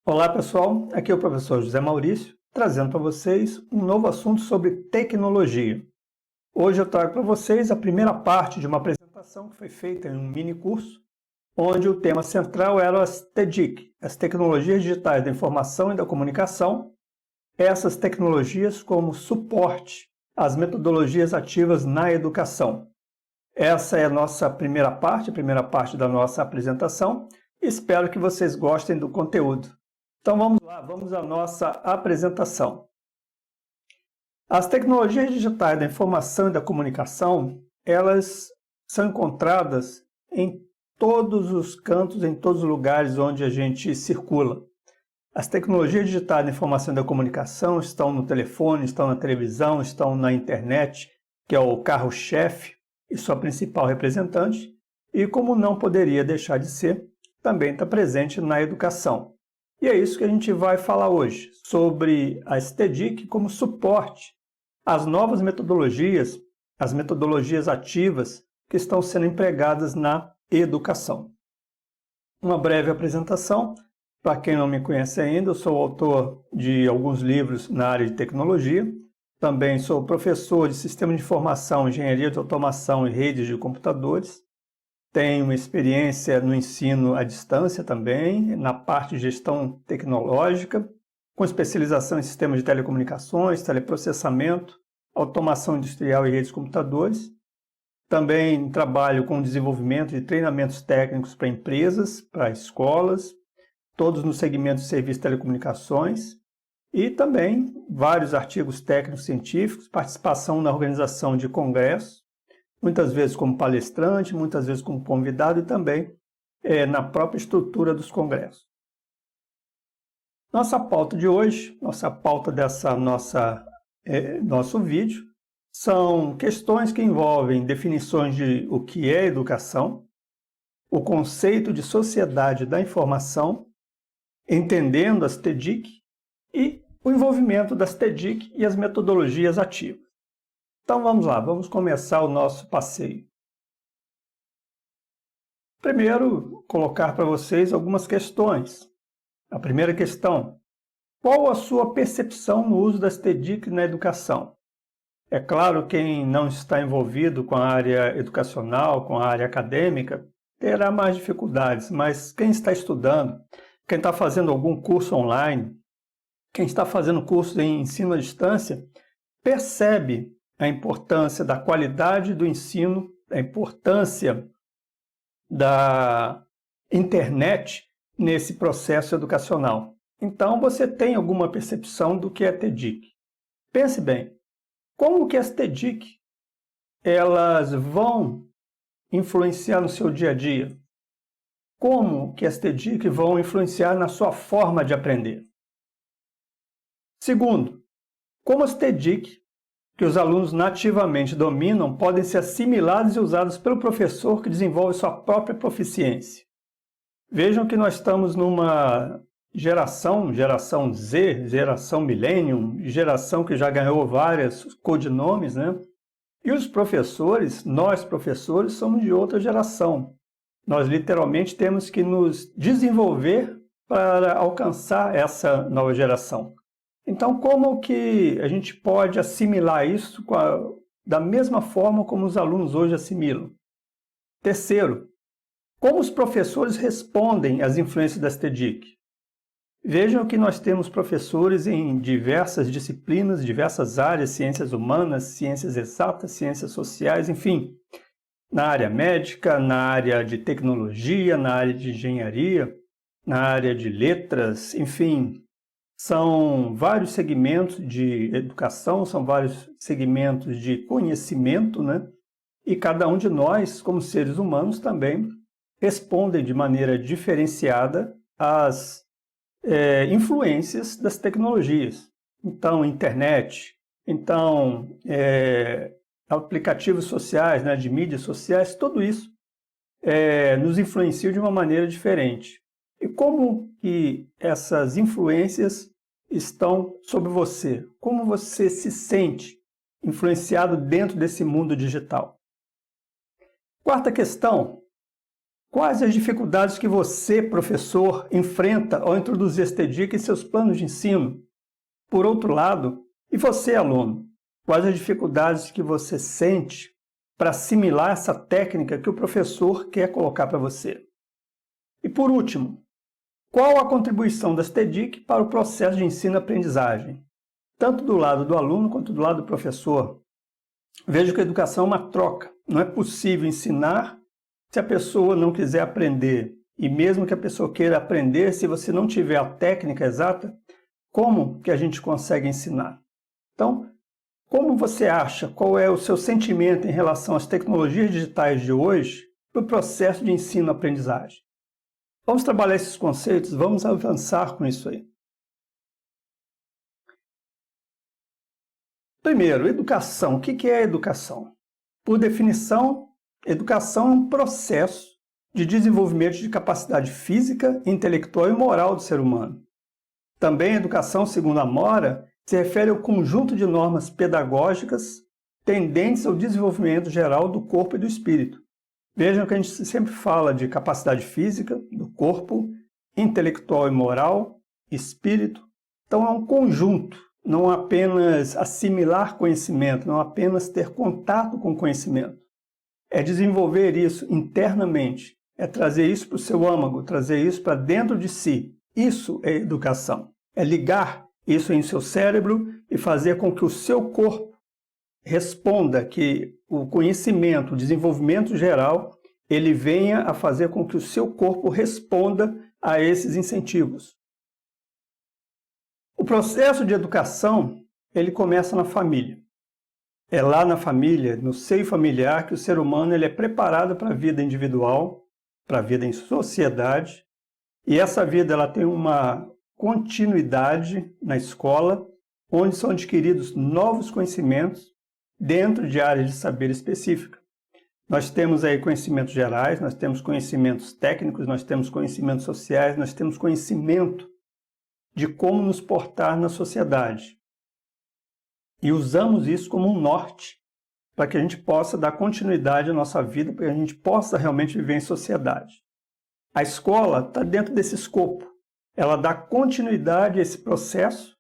Olá pessoal, aqui é o professor José Maurício, trazendo para vocês um novo assunto sobre tecnologia. Hoje eu trago para vocês a primeira parte de uma apresentação que foi feita em um mini curso, onde o tema central era as TDIC, as Tecnologias Digitais da Informação e da Comunicação, essas tecnologias como suporte às metodologias ativas na educação. Essa é a nossa primeira parte da nossa apresentação. Espero que vocês gostem do conteúdo. Então vamos lá, vamos à nossa apresentação. As tecnologias digitais da informação e da comunicação, elas são encontradas em todos os cantos, em todos os lugares onde a gente circula. As tecnologias digitais da informação e da comunicação estão no telefone, estão na televisão, estão na internet, que é o carro-chefe e sua principal representante, e como não poderia deixar de ser, também está presente na educação. E é isso que a gente vai falar hoje, sobre a TDIC como suporte às novas metodologias, as metodologias ativas que estão sendo empregadas na educação. Uma breve apresentação, para quem não me conhece ainda, eu sou autor de alguns livros na área de tecnologia, também sou professor de Sistema de Informação, Engenharia de Automação e Redes de Computadores. Tenho experiência no ensino à distância também, na parte de gestão tecnológica, com especialização em sistemas de telecomunicações, teleprocessamento, automação industrial e redes de computadores. Também trabalho com desenvolvimento de treinamentos técnicos para empresas, para escolas, todos no segmento de serviços de telecomunicações. E também vários artigos técnicos científicos, participação na organização de congressos, muitas vezes como palestrante, muitas vezes como convidado e também na própria estrutura dos congressos. Nossa pauta de hoje, nossa pauta dessa nosso vídeo, são questões que envolvem definições de o que é educação, o conceito de sociedade da informação, entendendo as TDIC e o envolvimento das TDIC e as metodologias ativas. Então vamos lá, vamos começar o nosso passeio. Primeiro, colocar para vocês algumas questões. A primeira questão: qual a sua percepção no uso das TDIC na educação? É claro, quem não está envolvido com a área educacional, com a área acadêmica, terá mais dificuldades, mas quem está estudando, quem está fazendo algum curso online, quem está fazendo curso em ensino à distância, percebe a importância da qualidade do ensino, a importância da internet nesse processo educacional. Então, você tem alguma percepção do que é TDIC. Pense bem, como que as TDIC elas vão influenciar no seu dia a dia? Como que as TDIC vão influenciar na sua forma de aprender? Segundo, como as TDIC que os alunos nativamente dominam podem ser assimilados e usados pelo professor que desenvolve sua própria proficiência. Vejam que nós estamos numa geração Z, geração Millennium, geração que já ganhou vários codinomes, né? E os professores, nós professores, somos de outra geração. Nós literalmente temos que nos desenvolver para alcançar essa nova geração. Então, como que a gente pode assimilar isso da mesma forma como os alunos hoje assimilam? Terceiro, como os professores respondem às influências das TDIC? Vejam que nós temos professores em diversas disciplinas, diversas áreas, ciências humanas, ciências exatas, ciências sociais, enfim, na área médica, na área de tecnologia, na área de engenharia, na área de letras, enfim. São vários segmentos de educação, são vários segmentos de conhecimento, né? E cada um de nós, como seres humanos, também respondem de maneira diferenciada às influências das tecnologias. Então, internet, então, aplicativos sociais, né, de mídias sociais, tudo isso nos influencia de uma maneira diferente. E como que essas influências estão sobre você? Como você se sente influenciado dentro desse mundo digital? Quarta questão: Quais as dificuldades que você, professor, enfrenta ao introduzir este TEDIC em seus planos de ensino? Por outro lado, e você, aluno, quais as dificuldades que você sente para assimilar essa técnica que o professor quer colocar para você? E por último, qual a contribuição das TEDIC para o processo de ensino-aprendizagem, tanto do lado do aluno quanto do lado do professor? Vejo que a educação é uma troca. Não é possível ensinar se a pessoa não quiser aprender. E mesmo que a pessoa queira aprender, se você não tiver a técnica exata, como que a gente consegue ensinar? Então, como você acha, qual é o seu sentimento em relação às tecnologias digitais de hoje para o processo de ensino-aprendizagem? Vamos trabalhar esses conceitos, vamos avançar com isso aí. Primeiro, educação. O que é educação? Por definição, educação é um processo de desenvolvimento de capacidade física, intelectual e moral do ser humano. Também a educação, segundo a Mora, se refere ao conjunto de normas pedagógicas tendentes ao desenvolvimento geral do corpo e do espírito. Vejam que a gente sempre fala de capacidade física, do corpo, intelectual e moral, espírito. Então é um conjunto, não apenas assimilar conhecimento, não apenas ter contato com conhecimento. É desenvolver isso internamente, é trazer isso para o seu âmago, trazer isso para dentro de si. Isso é educação. É ligar isso em seu cérebro e fazer com que o seu corpo responda, que o conhecimento, o desenvolvimento geral, ele venha a fazer com que o seu corpo responda a esses incentivos. O processo de educação, ele começa na família. É lá na família, no seio familiar, que o ser humano ele é preparado para a vida individual, para a vida em sociedade. E essa vida ela tem uma continuidade na escola, onde são adquiridos novos conhecimentos dentro de áreas de saber específica. Nós temos aí conhecimentos gerais, nós temos conhecimentos técnicos, nós temos conhecimentos sociais, nós temos conhecimento de como nos portar na sociedade. E usamos isso como um norte para que a gente possa dar continuidade à nossa vida, para que a gente possa realmente viver em sociedade. A escola está dentro desse escopo. Ela dá continuidade a esse processo,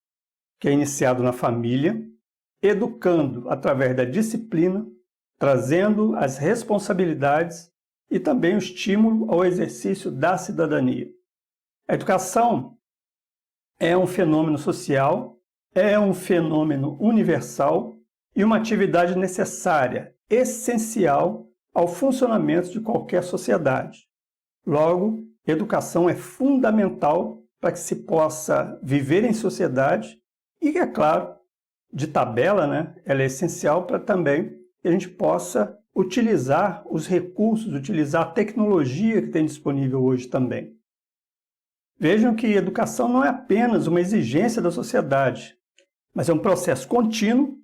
que é iniciado na família, educando através da disciplina, trazendo as responsabilidades e também o estímulo ao exercício da cidadania. A educação é um fenômeno social, é um fenômeno universal e uma atividade necessária, essencial ao funcionamento de qualquer sociedade. Logo, educação é fundamental para que se possa viver em sociedade e, é claro, de tabela, ela é essencial para também que a gente possa utilizar os recursos, utilizar a tecnologia que tem disponível hoje também. Vejam que educação não é apenas uma exigência da sociedade, mas é um processo contínuo,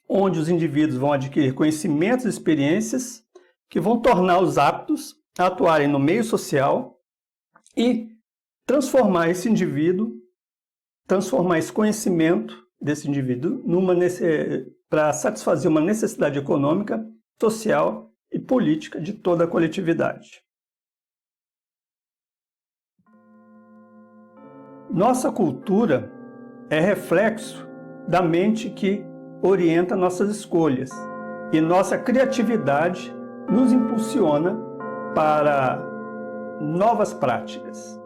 onde os indivíduos vão adquirir conhecimentos e experiências que vão torná-los aptos a atuarem no meio social e transformar esse indivíduo, transformar esse conhecimento desse indivíduo para satisfazer uma necessidade econômica, social e política de toda a coletividade. Nossa cultura é reflexo da mente que orienta nossas escolhas e nossa criatividade nos impulsiona para novas práticas.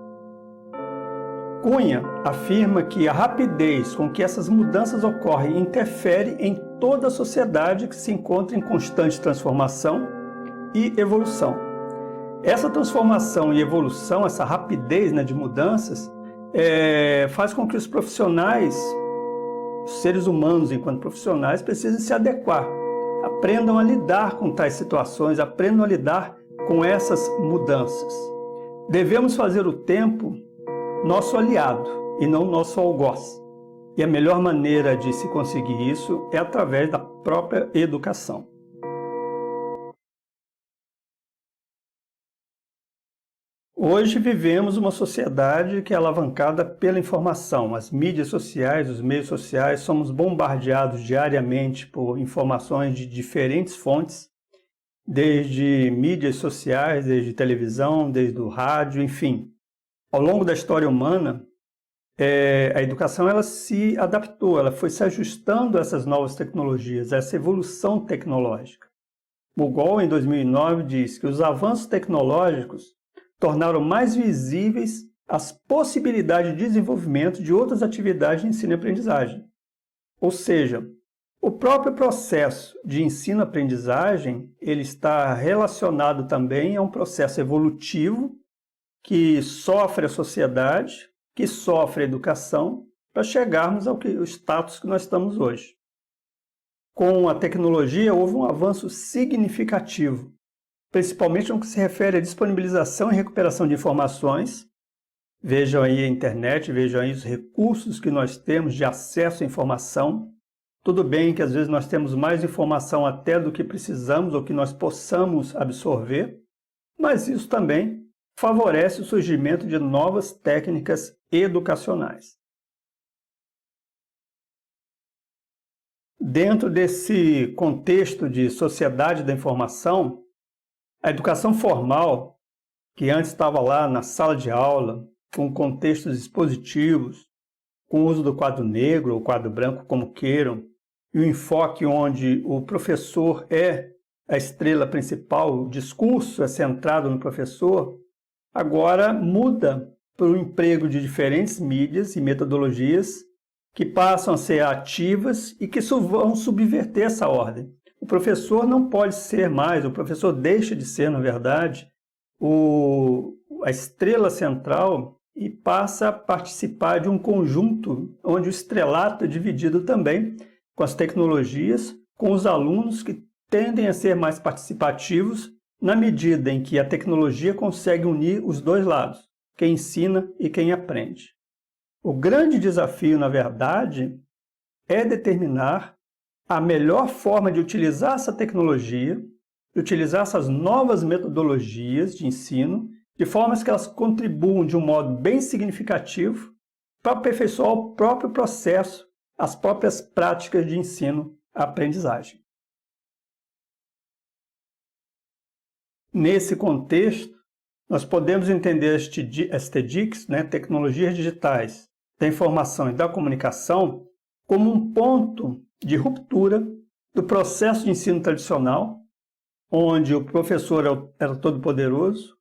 Cunha afirma que a rapidez com que essas mudanças ocorrem interfere em toda a sociedade que se encontra em constante transformação e evolução. Essa transformação e evolução, essa rapidez de mudanças, faz com que os profissionais, os seres humanos enquanto profissionais, precisem se adequar, aprendam a lidar com tais situações, aprendam a lidar com essas mudanças. Devemos fazer o tempo nosso aliado e não nosso algoz. E a melhor maneira de se conseguir isso é através da própria educação. Hoje vivemos uma sociedade que é alavancada pela informação. As mídias sociais, os meios sociais, somos bombardeados diariamente por informações de diferentes fontes desde mídias sociais, desde televisão, desde o rádio, enfim. Ao longo da história humana, a educação ela se adaptou, ela foi se ajustando a essas novas tecnologias, a essa evolução tecnológica. Mugol, em 2009, diz que os avanços tecnológicos tornaram mais visíveis as possibilidades de desenvolvimento de outras atividades de ensino e aprendizagem. Ou seja, o próprio processo de ensino-aprendizagem ele está relacionado também a um processo evolutivo que sofre a sociedade, que sofre a educação, para chegarmos ao status que nós estamos hoje. Com a tecnologia, houve um avanço significativo, principalmente no que se refere à disponibilização e recuperação de informações. Vejam aí a internet, vejam aí os recursos que nós temos de acesso à informação. Tudo bem que às vezes nós temos mais informação até do que precisamos ou que nós possamos absorver, mas isso também favorece o surgimento de novas técnicas educacionais. Dentro desse contexto de sociedade da informação, a educação formal, que antes estava lá na sala de aula, com contextos expositivos, com o uso do quadro negro ou quadro branco, como queiram, e o enfoque onde o professor é a estrela principal, o discurso é centrado no professor, agora muda para o emprego de diferentes mídias e metodologias que passam a ser ativas e que vão subverter essa ordem. O professor não pode ser mais, o professor deixa de ser, na verdade, a estrela central e passa a participar de um conjunto onde o estrelato é dividido também com as tecnologias, com os alunos que tendem a ser mais participativos na medida em que a tecnologia consegue unir os dois lados, quem ensina e quem aprende. O grande desafio, na verdade, é determinar a melhor forma de utilizar essa tecnologia, de utilizar essas novas metodologias de ensino, de forma que elas contribuam de um modo bem significativo para aperfeiçoar o próprio processo, as próprias práticas de ensino-aprendizagem. Nesse contexto, nós podemos entender as TDICs, tecnologias digitais da informação e da comunicação, como um ponto de ruptura do processo de ensino tradicional, onde o professor era todo-poderoso.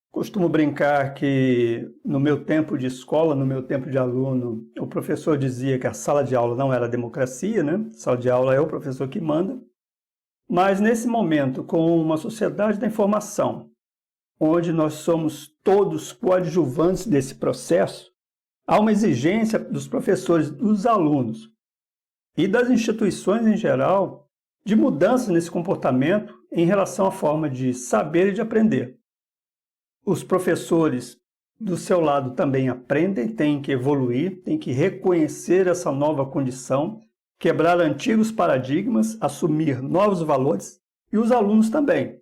Costumo brincar que no meu tempo de escola, no meu tempo de aluno, o professor dizia que a sala de aula não era democracia, né? A sala de aula é o professor que manda. Mas nesse momento, com uma sociedade da informação, onde nós somos todos coadjuvantes desse processo, há uma exigência dos professores, dos alunos e das instituições em geral de mudança nesse comportamento em relação à forma de saber e de aprender. Os professores, do seu lado, também aprendem, têm que evoluir, têm que reconhecer essa nova condição, quebrar antigos paradigmas, assumir novos valores, e os alunos também.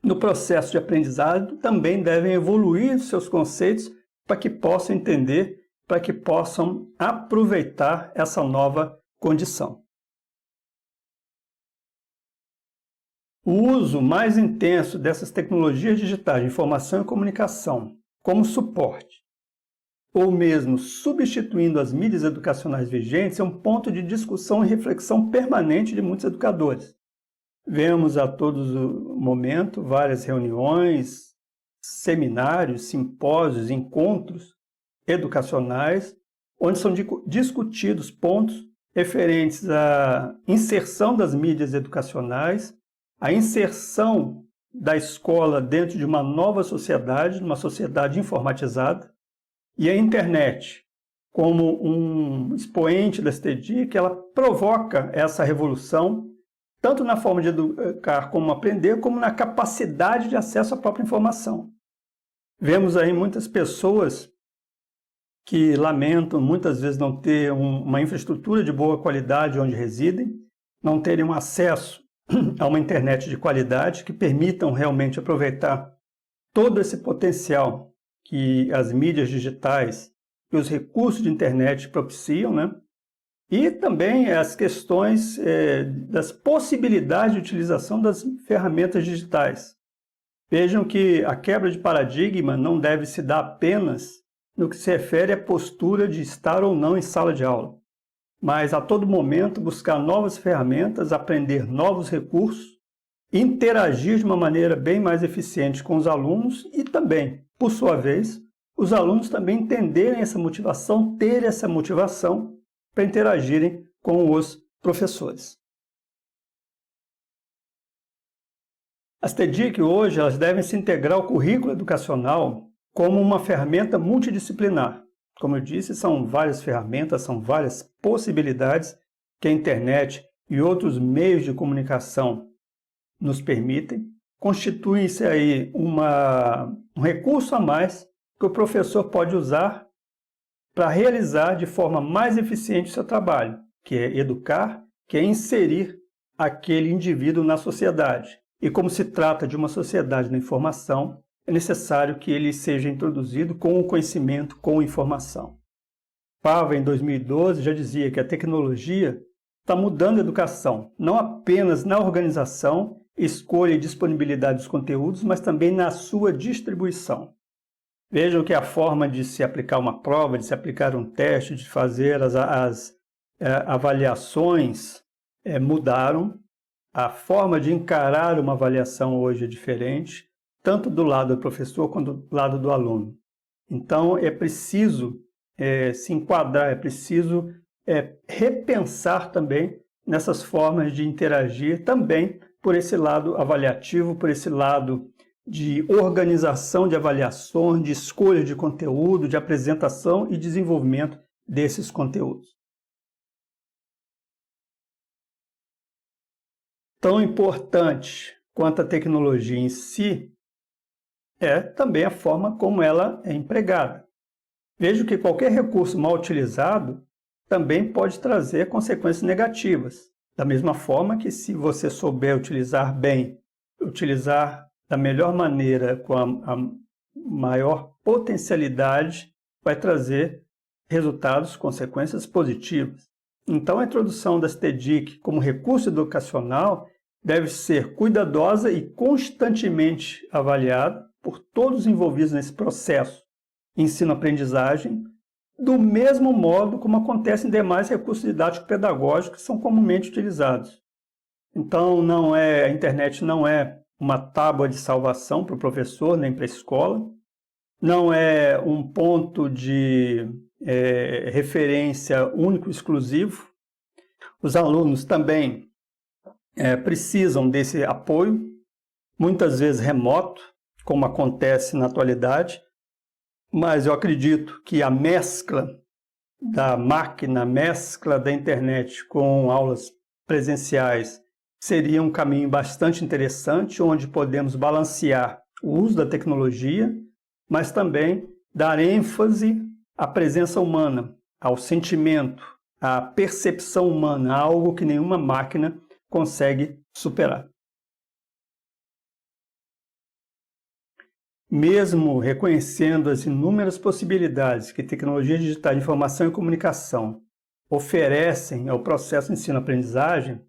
No processo de aprendizado, também devem evoluir seus conceitos para que possam entender, para que possam aproveitar essa nova condição. O uso mais intenso dessas tecnologias digitais de informação e comunicação como suporte, ou mesmo substituindo as mídias educacionais vigentes, é um ponto de discussão e reflexão permanente de muitos educadores. Vemos a todo momento várias reuniões, seminários, simpósios, encontros educacionais, onde são discutidos pontos referentes à inserção das mídias educacionais, a inserção da escola dentro de uma nova sociedade, uma sociedade informatizada, e a internet, como um expoente da STDIC, ela provoca essa revolução, tanto na forma de educar como aprender, como na capacidade de acesso à própria informação. Vemos aí muitas pessoas que lamentam muitas vezes não ter uma infraestrutura de boa qualidade onde residem, não terem um acesso a uma internet de qualidade que permitam realmente aproveitar todo esse potencial que as mídias digitais e os recursos de internet propiciam, né? E também as questões das possibilidades de utilização das ferramentas digitais. Vejam que a quebra de paradigma não deve se dar apenas no que se refere à postura de estar ou não em sala de aula, mas a todo momento buscar novas ferramentas, aprender novos recursos, interagir de uma maneira bem mais eficiente com os alunos e também, por sua vez, os alunos também entenderem essa motivação, terem essa motivação para interagirem com os professores. As TDIC hoje elas devem se integrar ao currículo educacional como uma ferramenta multidisciplinar. Como eu disse, são várias ferramentas, são várias possibilidades que a internet e outros meios de comunicação nos permitem. Constituem-se aí um recurso a mais que o professor pode usar para realizar de forma mais eficiente o seu trabalho, que é educar, que é inserir aquele indivíduo na sociedade. E como se trata de uma sociedade da informação, é necessário que ele seja introduzido com o conhecimento, com informação. Pava, em 2012, já dizia que a tecnologia está mudando a educação, não apenas na organização, escolha e disponibilidade dos conteúdos, mas também na sua distribuição. Vejam que a forma de se aplicar uma prova, de se aplicar um teste, de fazer as avaliações mudaram. A forma de encarar uma avaliação hoje é diferente, tanto do lado do professor quanto do lado do aluno. Então, é preciso se enquadrar, é preciso repensar também nessas formas de interagir, também por esse lado avaliativo, por esse lado de organização de avaliações, de escolha de conteúdo, de apresentação e desenvolvimento desses conteúdos. Tão importante quanto a tecnologia em si é também a forma como ela é empregada. Vejo que qualquer recurso mal utilizado também pode trazer consequências negativas. Da mesma forma que se você souber utilizar bem, utilizar da melhor maneira, com a maior potencialidade, vai trazer resultados, consequências positivas. Então, a introdução das TDIC como recurso educacional deve ser cuidadosa e constantemente avaliada por todos os envolvidos nesse processo ensino-aprendizagem, do mesmo modo como acontece em demais recursos didático-pedagógicos que são comumente utilizados. Então, a internet não é uma tábua de salvação para o professor nem para a escola, não é um ponto de referência único e exclusivo. Os alunos também precisam desse apoio, muitas vezes remoto, como acontece na atualidade, mas eu acredito que a mescla da máquina, a mescla da internet com aulas presenciais seria um caminho bastante interessante, onde podemos balancear o uso da tecnologia, mas também dar ênfase à presença humana, ao sentimento, à percepção humana, algo que nenhuma máquina consegue superar. Mesmo reconhecendo as inúmeras possibilidades que tecnologias digitais de informação e comunicação oferecem ao processo de ensino-aprendizagem,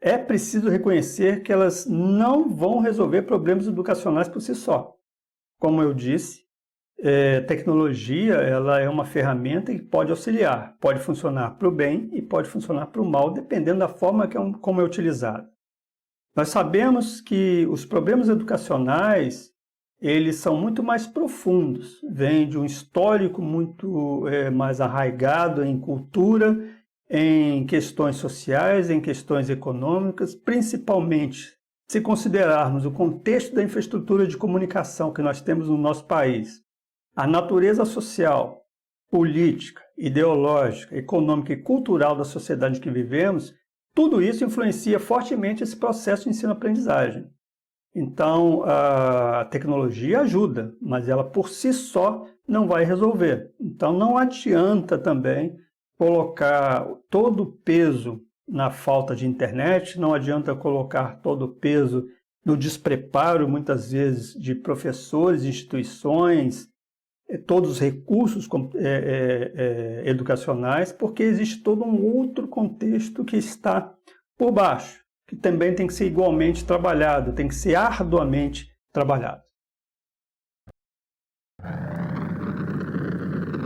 é preciso reconhecer que elas não vão resolver problemas educacionais por si só. Como eu disse, tecnologia ela é uma ferramenta que pode auxiliar, pode funcionar para o bem e pode funcionar para o mal, dependendo da forma como é utilizada. Nós sabemos que os problemas educacionais eles são muito mais profundos, vêm de um histórico muito mais arraigado em cultura, em questões sociais, em questões econômicas, principalmente se considerarmos o contexto da infraestrutura de comunicação que nós temos no nosso país, a natureza social, política, ideológica, econômica e cultural da sociedade em que vivemos, tudo isso influencia fortemente esse processo de ensino-aprendizagem. Então, a tecnologia ajuda, mas ela por si só não vai resolver. Então, não adianta também colocar todo o peso na falta de internet, não adianta colocar todo o peso no despreparo, muitas vezes, de professores, instituições, todos os recursos educacionais, porque existe todo um outro contexto que está por baixo, que também tem que ser igualmente trabalhado, tem que ser arduamente trabalhado.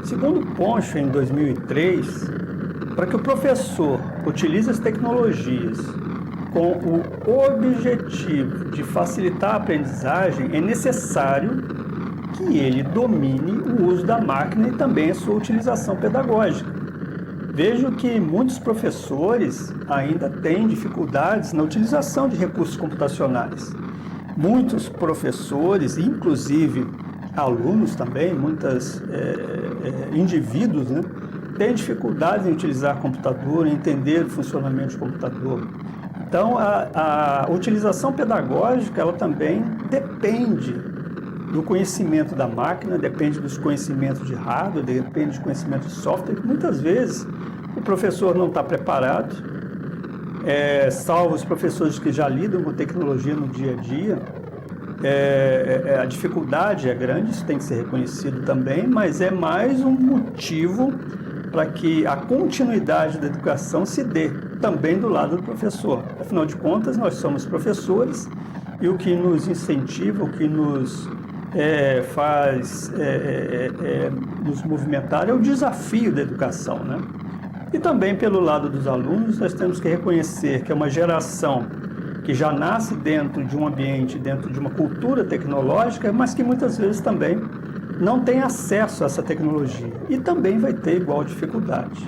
Segundo Poncho, em 2003, para que o professor utilize as tecnologias com o objetivo de facilitar a aprendizagem, é necessário que ele domine o uso da máquina e também a sua utilização pedagógica. Vejo que muitos professores ainda têm dificuldades na utilização de recursos computacionais. Muitos professores, inclusive alunos também, muitos indivíduos, né, têm dificuldades em utilizar computador, em entender o funcionamento de computador. Então, a utilização pedagógica, ela também depende do conhecimento da máquina, depende dos conhecimentos de hardware, depende do conhecimento de software, que muitas vezes o professor não está preparado, salvo os professores que já lidam com tecnologia no dia a dia. A dificuldade é grande, isso tem que ser reconhecido também, mas é mais um motivo para que a continuidade da educação se dê também do lado do professor. Afinal de contas, nós somos professores e o que nos incentiva, o que nos faz nos movimentar é o desafio da educação, né? E também pelo lado dos alunos, nós temos que reconhecer que é uma geração que já nasce dentro de um ambiente, dentro de uma cultura tecnológica, mas que muitas vezes também não tem acesso a essa tecnologia e também vai ter igual dificuldade.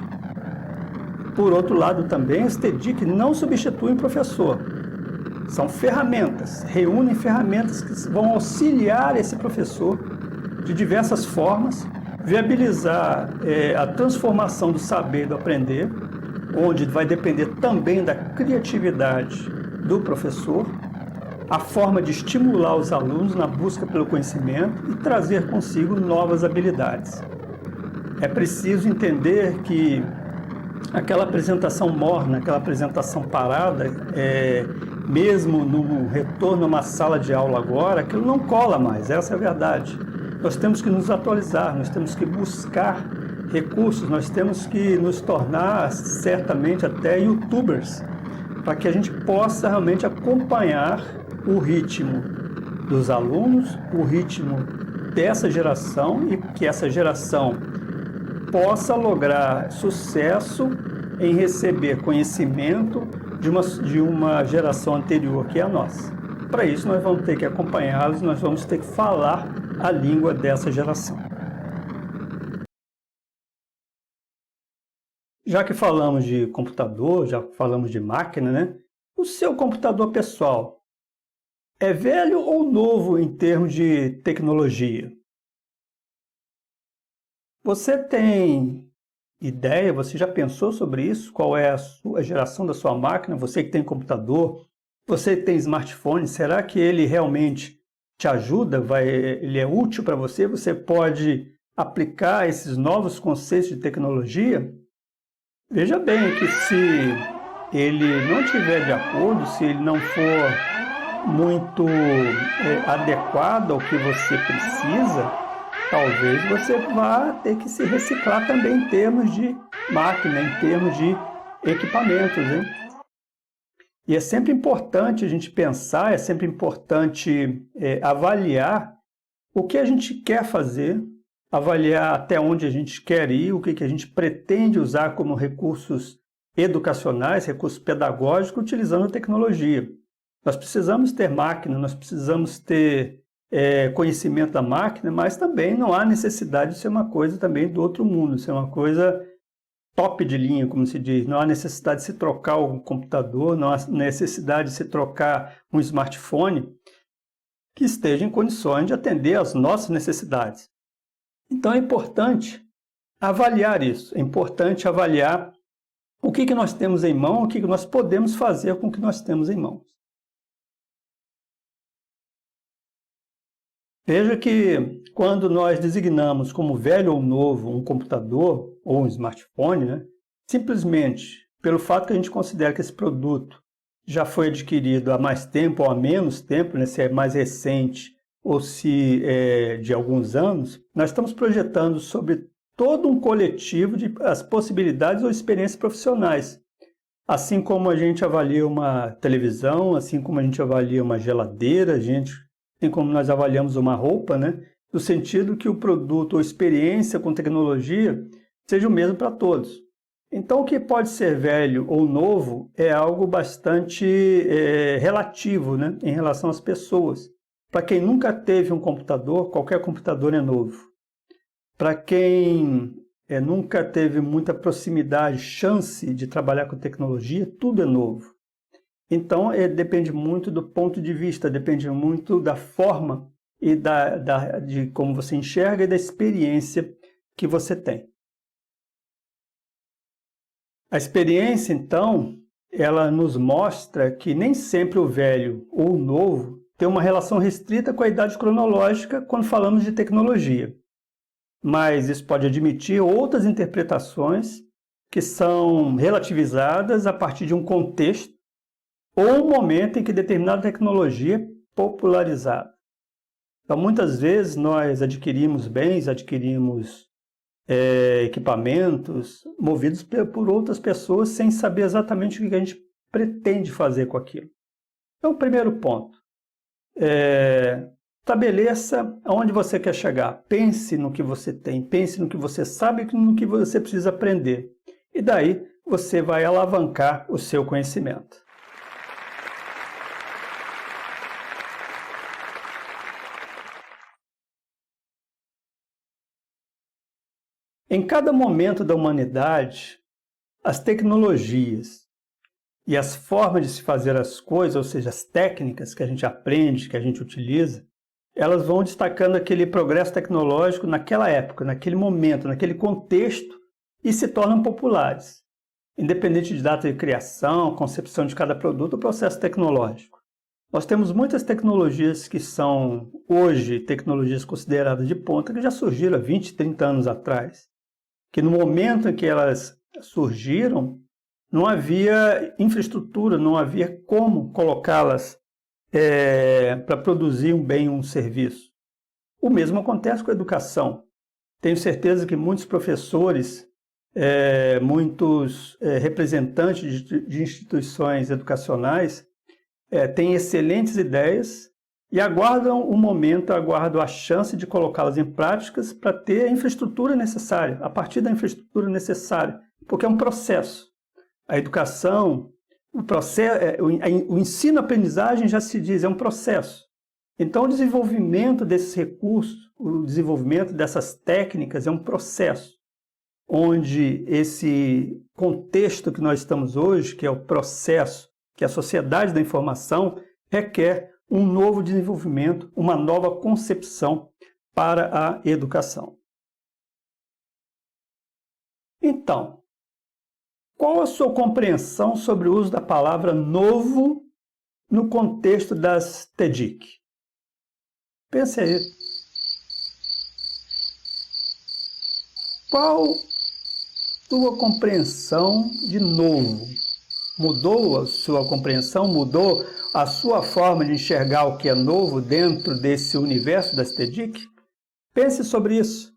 Por outro lado também, as TDIC não substituem o professor. São ferramentas, reúnem ferramentas que vão auxiliar esse professor de diversas formas, viabilizar a transformação do saber e do aprender, onde vai depender também da criatividade do professor, a forma de estimular os alunos na busca pelo conhecimento e trazer consigo novas habilidades. É preciso entender que aquela apresentação morna, aquela apresentação parada, mesmo no retorno a uma sala de aula agora, aquilo não cola mais, essa é a verdade. Nós temos que nos atualizar, nós temos que buscar recursos, nós temos que nos tornar, certamente, até youtubers, para que a gente possa realmente acompanhar o ritmo dos alunos, o ritmo dessa geração e que essa geração possa lograr sucesso em receber conhecimento de uma geração anterior, que é a nossa. Para isso, nós vamos ter que acompanhá-los, nós vamos ter que falar a língua dessa geração. Já que falamos de computador, já falamos de máquina, né? O seu computador pessoal é velho ou novo em termos de tecnologia? Você tem ideia, você já pensou sobre isso? Qual é a geração da sua máquina? Você que tem computador, você que tem smartphone, será que ele realmente te ajuda? Ele é útil para você? Você pode aplicar esses novos conceitos de tecnologia? Veja bem que se ele não estiver de acordo, se ele não for muito adequado ao que você precisa, talvez você vá ter que se reciclar também em termos de máquina, em termos de equipamentos, hein? E é sempre importante a gente pensar, é sempre importante avaliar o que a gente quer fazer, avaliar até onde a gente quer ir, o que a gente pretende usar como recursos educacionais, recursos pedagógicos, utilizando a tecnologia. Nós precisamos ter máquina, nós precisamos ter conhecimento da máquina, mas também não há necessidade de ser uma coisa também do outro mundo, ser uma coisa top de linha, como se diz. Não há necessidade de se trocar um computador, não há necessidade de se trocar um smartphone que esteja em condições de atender às nossas necessidades. Então é importante avaliar isso, é importante avaliar o que nós temos em mão, o que nós podemos fazer com o que nós temos em mãos. Veja que quando nós designamos como velho ou novo um computador ou um smartphone, né, simplesmente pelo fato que a gente considera que esse produto já foi adquirido há mais tempo ou há menos tempo, né, se é mais recente ou se é de alguns anos, nós estamos projetando sobre todo um coletivo de as possibilidades ou experiências profissionais. Assim como a gente avalia uma televisão, assim como a gente avalia uma geladeira, assim como nós avaliamos uma roupa, né? No sentido que o produto ou experiência com tecnologia seja o mesmo para todos. Então, o que pode ser velho ou novo é algo bastante relativo, né? Em relação às pessoas. Para quem nunca teve um computador, qualquer computador é novo. Para quem nunca teve muita proximidade, chance de trabalhar com tecnologia, tudo é novo. Então, depende muito do ponto de vista, depende muito da forma e de como você enxerga e da experiência que você tem. A experiência, então, ela nos mostra que nem sempre o velho ou o novo tem uma relação restrita com a idade cronológica quando falamos de tecnologia. Mas isso pode admitir outras interpretações que são relativizadas a partir de um contexto ou um momento em que determinada tecnologia é popularizada. Então, muitas vezes, nós adquirimos bens, adquirimos equipamentos movidos por outras pessoas sem saber exatamente o que a gente pretende fazer com aquilo. Então, primeiro ponto. Estabeleça aonde você quer chegar. Pense no que você tem, pense no que você sabe e no que você precisa aprender. E daí você vai alavancar o seu conhecimento. Em cada momento da humanidade, as tecnologias e as formas de se fazer as coisas, ou seja, as técnicas que a gente aprende, que a gente utiliza, elas vão destacando aquele progresso tecnológico naquela época, naquele momento, naquele contexto e se tornam populares, independente de data de criação, concepção de cada produto ou processo tecnológico. Nós temos muitas tecnologias que são, hoje, tecnologias consideradas de ponta, que já surgiram há 20, 30 anos atrás, que no momento em que elas surgiram, não havia infraestrutura, não havia como colocá-las para produzir um bem, um serviço. O mesmo acontece com a educação. Tenho certeza que muitos professores, muitos representantes de instituições educacionais têm excelentes ideias e aguardam o momento, aguardam a chance de colocá-las em práticas para ter a infraestrutura necessária, a partir da infraestrutura necessária, porque é um processo. A educação, o ensino-aprendizagem já se diz, é um processo. Então, o desenvolvimento desses recursos, o desenvolvimento dessas técnicas é um processo, onde esse contexto que nós estamos hoje, que é o processo, que é a sociedade da informação, requer um novo desenvolvimento, uma nova concepção para a educação. Então, qual a sua compreensão sobre o uso da palavra novo no contexto das TEDIC? Pense aí. Qual a sua compreensão de novo? Mudou a sua compreensão? Mudou a sua forma de enxergar o que é novo dentro desse universo das TEDIC? Pense sobre isso.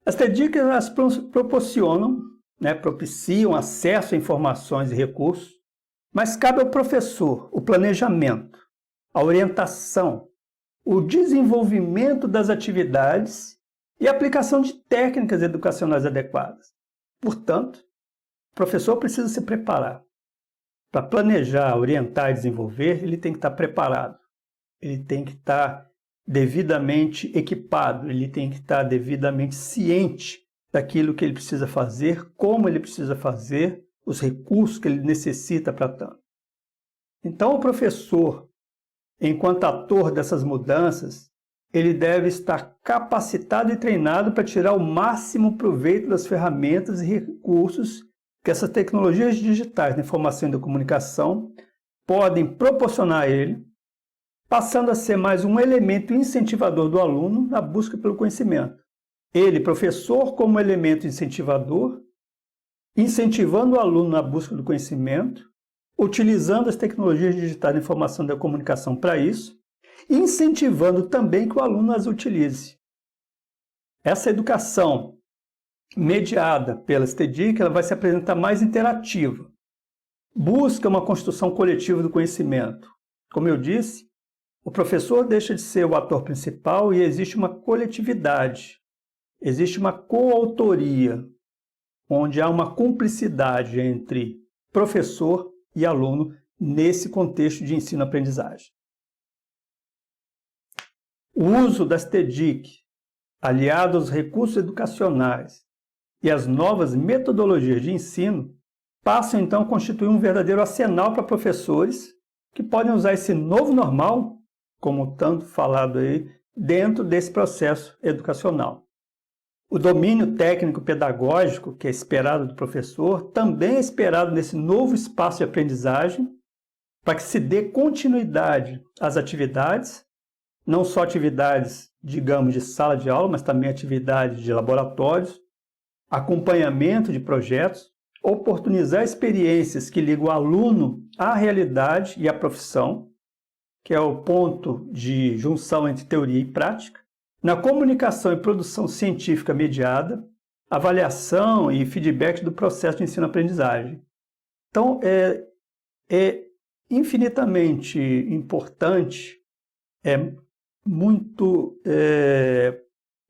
As TEDIC elas proporcionam, propiciam acesso a informações e recursos, mas cabe ao professor o planejamento, a orientação, o desenvolvimento das atividades e a aplicação de técnicas educacionais adequadas. Portanto, o professor precisa se preparar. Para planejar, orientar e desenvolver, ele tem que estar preparado. Ele tem que estar devidamente equipado, ele tem que estar devidamente ciente daquilo que ele precisa fazer, como ele precisa fazer, os recursos que ele necessita para tanto. Então, o professor, enquanto ator dessas mudanças, ele deve estar capacitado e treinado para tirar o máximo proveito das ferramentas e recursos que essas tecnologias digitais da informação e da comunicação podem proporcionar a ele, passando a ser mais um elemento incentivador do aluno na busca pelo conhecimento. Ele, professor, como elemento incentivador, incentivando o aluno na busca do conhecimento, utilizando as tecnologias digitais de informação e da comunicação para isso, e incentivando também que o aluno as utilize. Essa educação mediada pelas TDIC, ela vai se apresentar mais interativa. Busca uma construção coletiva do conhecimento. Como eu disse, o professor deixa de ser o ator principal e existe uma coletividade, existe uma coautoria, onde há uma cumplicidade entre professor e aluno nesse contexto de ensino-aprendizagem. O uso das TDIC, aliado aos recursos educacionais e às novas metodologias de ensino, passam então a constituir um verdadeiro arsenal para professores que podem usar esse novo normal, como tanto falado aí, dentro desse processo educacional. O domínio técnico-pedagógico, que é esperado do professor, também é esperado nesse novo espaço de aprendizagem, para que se dê continuidade às atividades, não só atividades, digamos, de sala de aula, mas também atividades de laboratórios, acompanhamento de projetos, oportunizar experiências que ligam o aluno à realidade e à profissão, que é o ponto de junção entre teoria e prática, na comunicação e produção científica mediada, avaliação e feedback do processo de ensino-aprendizagem. Então, é infinitamente importante, é muito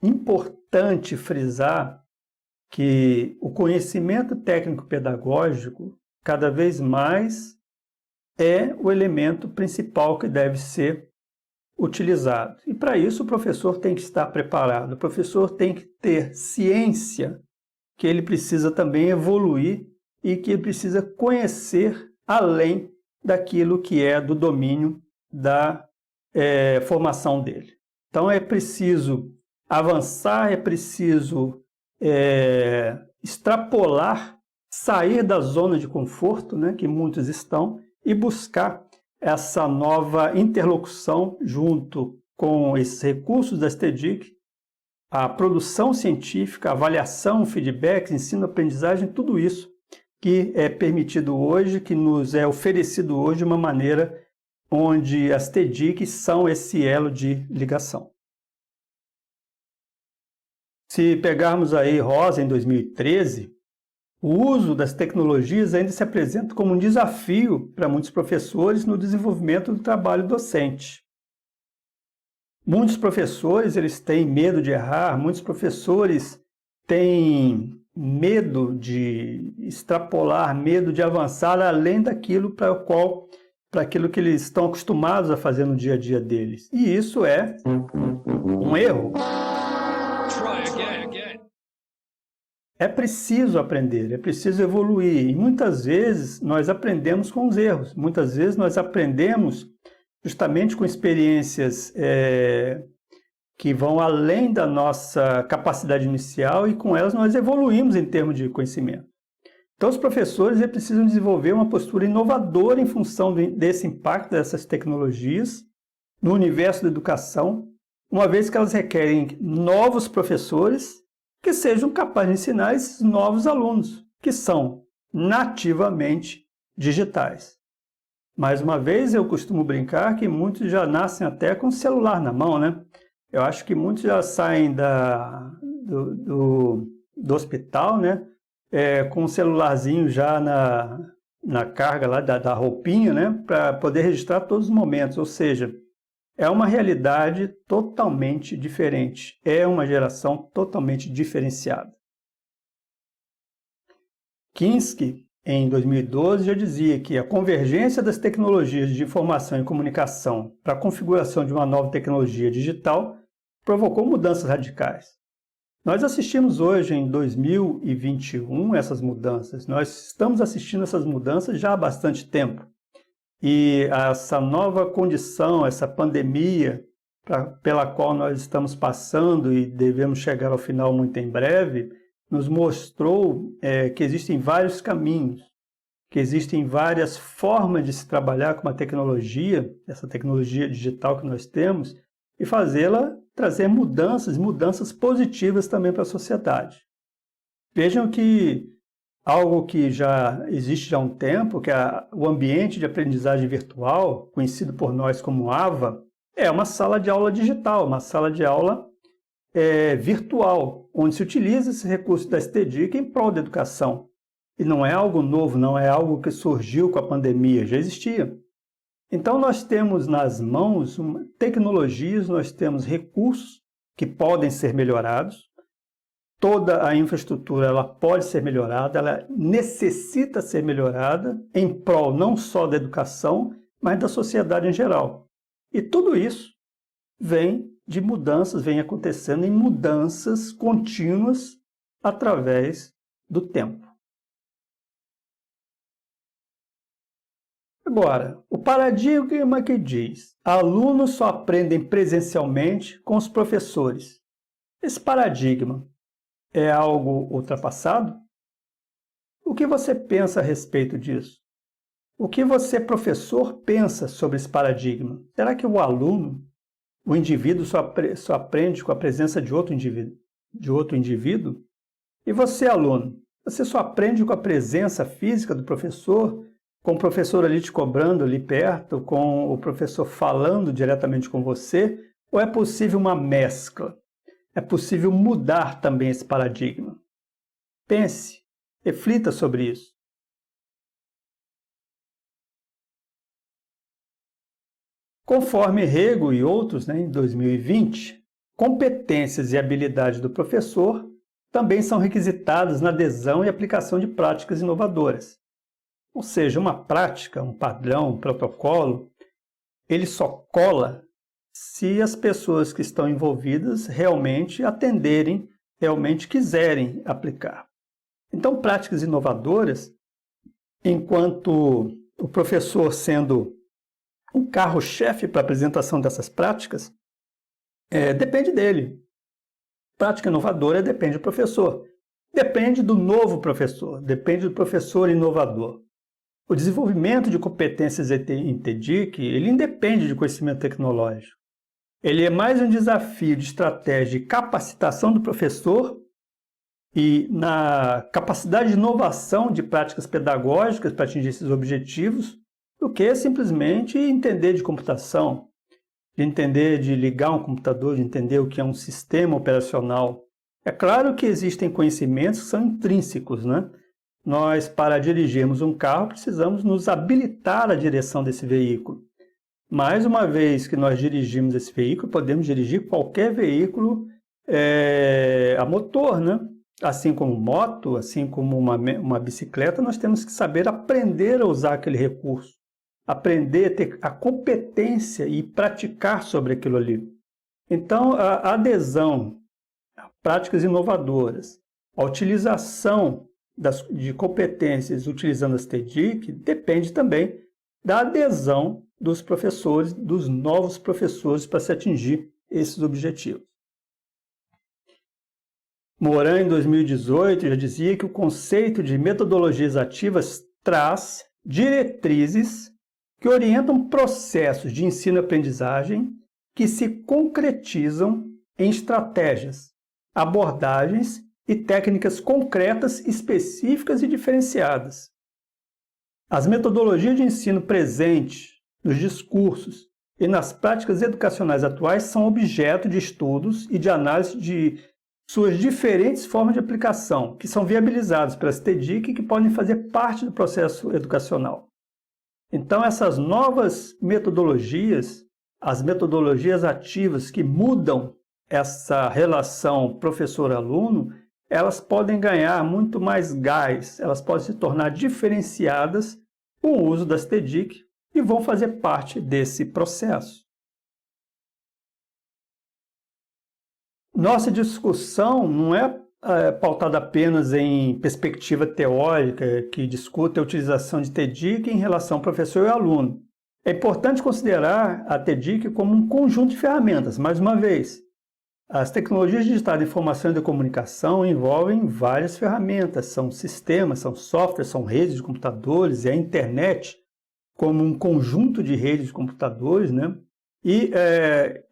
importante frisar que o conhecimento técnico-pedagógico, cada vez mais, é o elemento principal que deve ser utilizado. E para isso o professor tem que estar preparado, o professor tem que ter ciência que ele precisa também evoluir e que ele precisa conhecer além daquilo que é do domínio da formação dele. Então é preciso avançar, é preciso extrapolar, sair da zona de conforto, né, que muitos estão, e buscar essa nova interlocução junto com esses recursos das TDIC, a produção científica, a avaliação, feedbacks, ensino-aprendizagem, tudo isso que é permitido hoje, que nos é oferecido hoje de uma maneira onde as TDIC são esse elo de ligação. Se pegarmos aí Rosa em 2013, o uso das tecnologias ainda se apresenta como um desafio para muitos professores no desenvolvimento do trabalho docente. Muitos professores eles têm medo de errar, muitos professores têm medo de extrapolar, medo de avançar além daquilo para aquilo que eles estão acostumados a fazer no dia a dia deles. E isso é um erro. É preciso aprender, é preciso evoluir. E muitas vezes nós aprendemos com os erros. Muitas vezes nós aprendemos justamente com experiências que vão além da nossa capacidade inicial e com elas nós evoluímos em termos de conhecimento. Então os professores precisam desenvolver uma postura inovadora em função desse impacto dessas tecnologias no universo da educação, uma vez que elas requerem novos professores que sejam capazes de ensinar esses novos alunos, que são nativamente digitais. Mais uma vez, eu costumo brincar que muitos já nascem até com o celular na mão, né? Eu acho que muitos já saem do hospital, né? Com o celularzinho já na carga lá da roupinha, né? Para poder registrar todos os momentos, ou seja, é uma realidade totalmente diferente, é uma geração totalmente diferenciada. Kinski, em 2012, já dizia que a convergência das tecnologias de informação e comunicação para a configuração de uma nova tecnologia digital provocou mudanças radicais. Nós assistimos hoje, em 2021, essas mudanças. Nós estamos assistindo essas mudanças já há bastante tempo. E essa nova condição, essa pandemia pela qual nós estamos passando e devemos chegar ao final muito em breve, nos mostrou que existem vários caminhos, que existem várias formas de se trabalhar com a tecnologia, essa tecnologia digital que nós temos, e fazê-la trazer mudanças positivas também para a sociedade. Vejam que algo que já existe há um tempo, que é o ambiente de aprendizagem virtual, conhecido por nós como AVA, é uma sala de aula digital, uma sala de aula virtual, onde se utiliza esse recurso da STDIC em prol da educação. E não é algo novo, não é algo que surgiu com a pandemia, já existia. Então nós temos nas mãos tecnologias, nós temos recursos que podem ser melhorados. Toda a infraestrutura ela pode ser melhorada, ela necessita ser melhorada em prol não só da educação, mas da sociedade em geral. E tudo isso vem de mudanças, vem acontecendo em mudanças contínuas através do tempo. Agora, o paradigma que diz: alunos só aprendem presencialmente com os professores. Esse paradigma é algo ultrapassado? O que você pensa a respeito disso? O que você, professor, pensa sobre esse paradigma? Será que o aluno, o indivíduo, só aprende com a presença de outro indivíduo? E você, aluno, você só aprende com a presença física do professor, com o professor ali te cobrando ali perto, com o professor falando diretamente com você? Ou é possível uma mescla? É possível mudar também esse paradigma? Pense, reflita sobre isso. Conforme Rego e outros, em 2020, competências e habilidades do professor também são requisitadas na adesão e aplicação de práticas inovadoras. Ou seja, uma prática, um padrão, um protocolo, ele só cola se as pessoas que estão envolvidas realmente atenderem, realmente quiserem aplicar. Então, práticas inovadoras, enquanto o professor sendo um carro-chefe para a apresentação dessas práticas, depende dele. Prática inovadora depende do professor. Depende do novo professor, depende do professor inovador. O desenvolvimento de competências em TEDIC, ele independe de conhecimento tecnológico. Ele é mais um desafio de estratégia de capacitação do professor e na capacidade de inovação de práticas pedagógicas para atingir esses objetivos, do que simplesmente entender de computação, de entender de ligar um computador, de entender o que é um sistema operacional. É claro que existem conhecimentos que são intrínsecos, né? Nós, para dirigirmos um carro, precisamos nos habilitar à direção desse veículo. Mas, uma vez que nós dirigimos esse veículo, podemos dirigir qualquer veículo a motor, né? Assim como moto, assim como uma bicicleta, nós temos que saber aprender a usar aquele recurso, aprender a ter a competência e praticar sobre aquilo ali. Então, a adesão a práticas inovadoras, a utilização de competências utilizando as TEDIC depende também da adesão dos professores, dos novos professores para se atingir esses objetivos. Moran, em 2018, já dizia que o conceito de metodologias ativas traz diretrizes que orientam processos de ensino-aprendizagem que se concretizam em estratégias, abordagens e técnicas concretas, específicas e diferenciadas. As metodologias de ensino presentes nos discursos e nas práticas educacionais atuais são objeto de estudos e de análise de suas diferentes formas de aplicação, que são viabilizadas pelas TEDIC e que podem fazer parte do processo educacional. Então, essas novas metodologias, as metodologias ativas que mudam essa relação professor-aluno, elas podem ganhar muito mais gás, elas podem se tornar diferenciadas com o uso das TEDIC e vão fazer parte desse processo. Nossa discussão não é pautada apenas em perspectiva teórica, que discute a utilização de TEDIC em relação ao professor e aluno. É importante considerar a TEDIC como um conjunto de ferramentas, mais uma vez. As tecnologias digitais de informação e de comunicação envolvem várias ferramentas, são sistemas, são softwares, são redes de computadores, e a internet como um conjunto de redes de computadores, né? E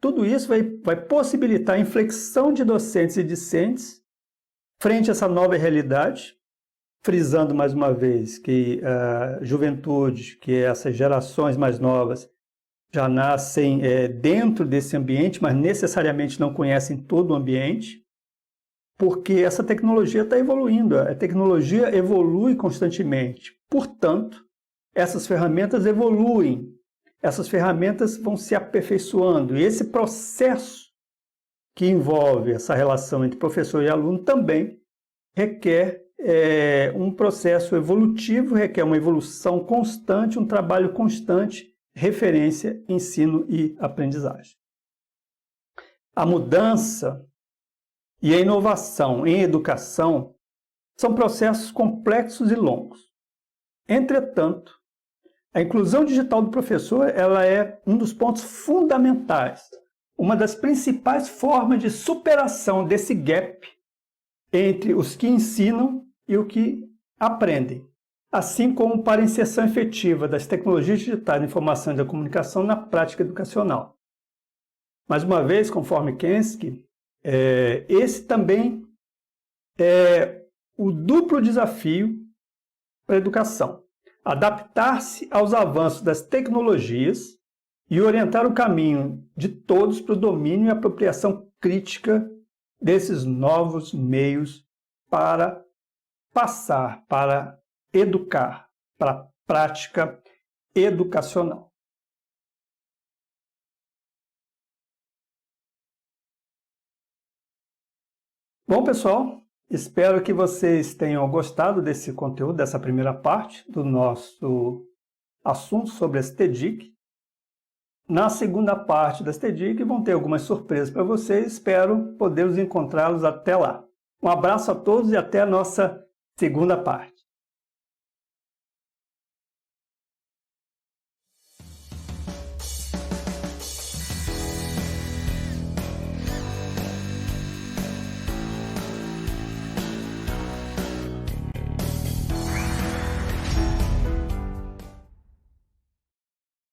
tudo isso vai possibilitar a inflexão de docentes e discentes frente a essa nova realidade, frisando mais uma vez que a juventude, que essas gerações mais novas, já nascem dentro desse ambiente, mas necessariamente não conhecem todo o ambiente, porque essa tecnologia está evoluindo, a tecnologia evolui constantemente. Portanto, essas ferramentas evoluem, essas ferramentas vão se aperfeiçoando, e esse processo que envolve essa relação entre professor e aluno também requer um processo evolutivo, requer uma evolução constante, um trabalho constante, referência, ensino e aprendizagem. A mudança e a inovação em educação são processos complexos e longos. Entretanto, a inclusão digital do professor ela é um dos pontos fundamentais, uma das principais formas de superação desse gap entre os que ensinam e o que aprendem, assim como para a inserção efetiva das tecnologias digitais da informação e da comunicação na prática educacional. Mais uma vez, conforme Kensky, esse também é o duplo desafio para a educação: adaptar-se aos avanços das tecnologias e orientar o caminho de todos para o domínio e apropriação crítica desses novos meios para passar, para educar, para a prática educacional. Bom, pessoal, espero que vocês tenham gostado desse conteúdo, dessa primeira parte do nosso assunto sobre as TDIC. Na segunda parte das TDIC vão ter algumas surpresas para vocês, espero poder encontrá-los até lá. Um abraço a todos e até a nossa segunda parte.